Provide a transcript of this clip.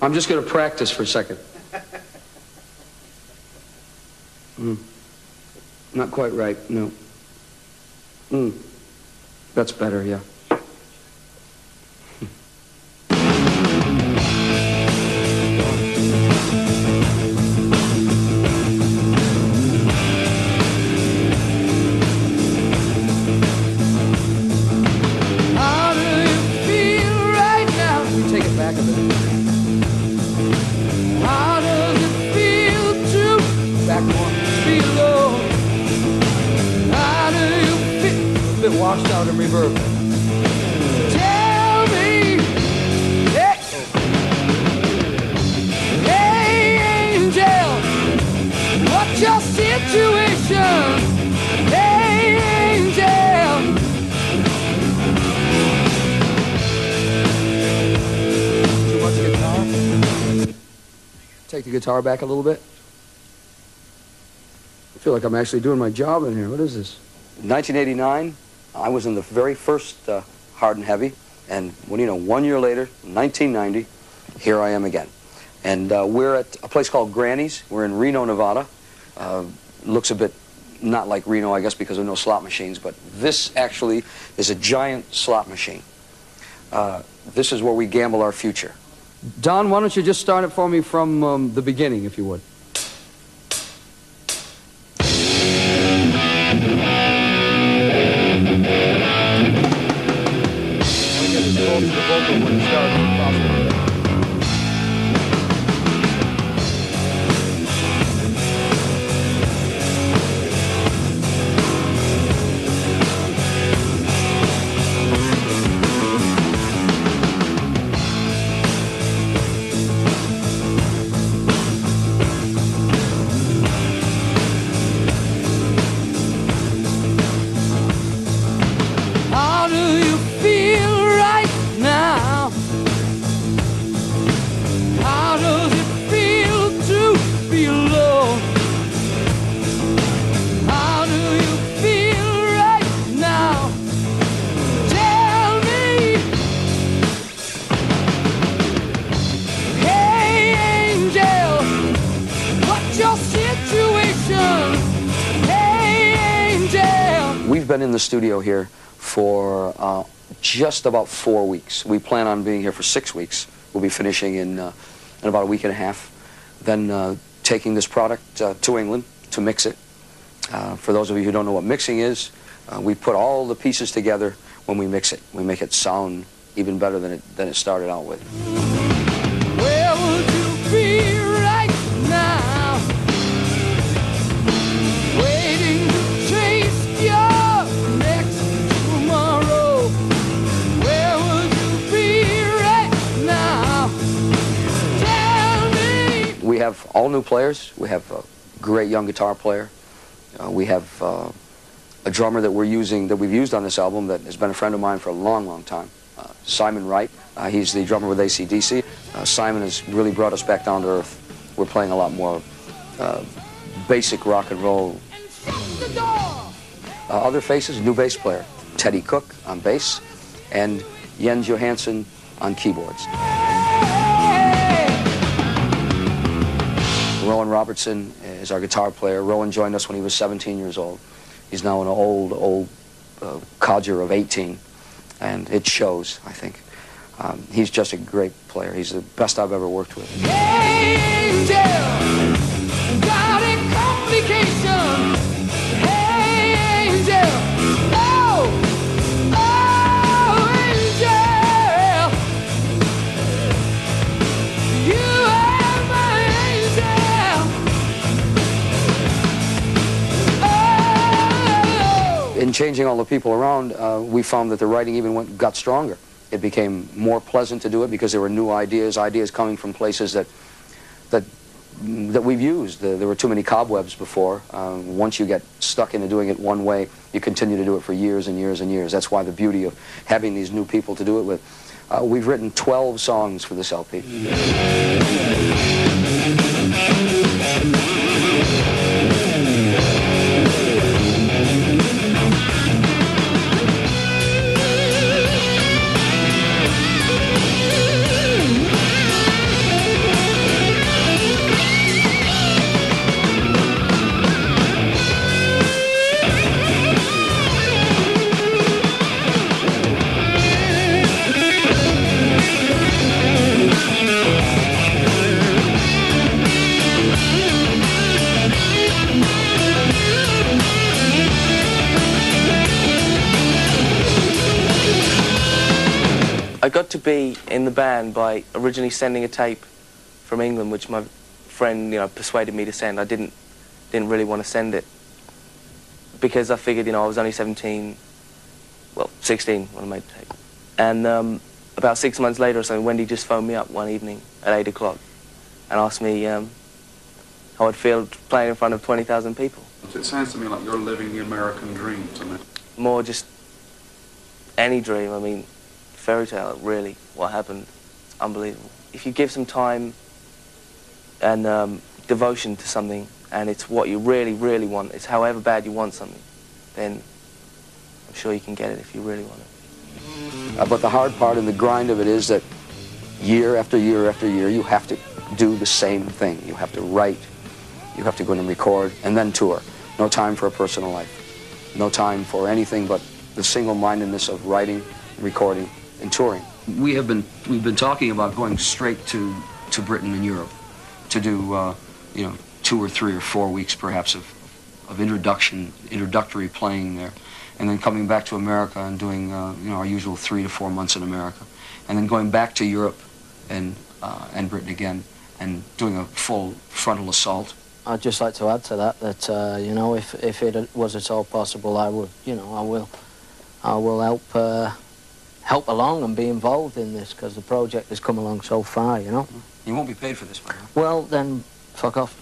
I'm just going to practice for a second. Not quite right, no. That's better, yeah. How do you feel right now? You take it back a bit. How does it feel to back one below? How do you feel? A bit washed out in reverb. Tell me, hey, hey angel, what's your situation? Hey angel. Too much guitar? Take the guitar back a little bit. I feel like I'm actually doing my job in here. What is this? In 1989, I was in the very first Hard and Heavy, and 1 year later, 1990, here I am again. And we're at a place called Granny's. We're in Reno, Nevada. Looks a bit not like Reno, I guess, because of no slot machines, but this actually is a giant slot machine. This is where we gamble our future. Don, why don't you just start it for me from the beginning, if you would. How do you feel right now? How does it feel to be alone? How do you feel right now? Tell me. Hey angel, what's your situation? Hey angel. We've been in the studio here for just about 4 weeks. We plan on being here for 6 weeks. We'll be finishing in about a week and a half. Then taking this product to England to mix it. For those of you who don't know what mixing is, we put all the pieces together when we mix it. We make it sound even better than it started out with. Where would you be right now? Waiting to chase your next tomorrow. Where would you be right now? Tell me. We have all new players. We have a great young guitar player. We have a drummer that we've used on this album that has been a friend of mine for a long, long time. Simon Wright. He's the drummer with AC/DC. Simon has really brought us back down to earth. We're playing a lot more basic rock and roll. Other faces, new bass player, Teddy Cook on bass, and Jens Johansson on keyboards. Rowan Robertson is our guitar player. Rowan joined us when he was 17 years old. He's now an old codger of 18, and it shows, I think. He's just a great player. He's the best I've ever worked with. Angel, got a complication. Hey, angel, oh, angel, you are my angel. Oh. In changing all the people around, we found that the writing even got stronger. It became more pleasant to do it because there were new ideas coming from places that we've used. There were too many cobwebs before. Once you get stuck into doing it one way, you continue to do it for years and years and years. That's why the beauty of having these new people to do it with. We've written 12 songs for this LP. I got to be in the band by originally sending a tape from England, which my friend, persuaded me to send. I didn't really want to send it because I figured, I was only 17, well, 16 when I made the tape. And about 6 months later or something, Wendy just phoned me up one evening at 8 o'clock and asked me how I'd feel playing in front of 20,000 people. It sounds to me like you're living the American dream to me. More just any dream. I mean, fairy tale, really, what happened. It's unbelievable. If you give some time and devotion to something, and it's what you really, really want, it's however bad you want something, then I'm sure you can get it if you really want it. But the hard part and the grind of it is that year after year after year, you have to do the same thing. You have to write, you have to go in and record, and then tour. No time for a personal life. No time for anything but the single-mindedness of writing, recording, and touring. We've been talking about going straight to Britain and Europe to do 2 or 3 or 4 weeks perhaps of introductory playing there, and then coming back to America and doing our usual 3 to 4 months in America, and then going back to Europe and Britain again and doing a full frontal assault. I'd just like to add to that if it was at all possible, I will help along and be involved in this, because the project has come along so far, You won't be paid for this, man. Well, then, fuck off.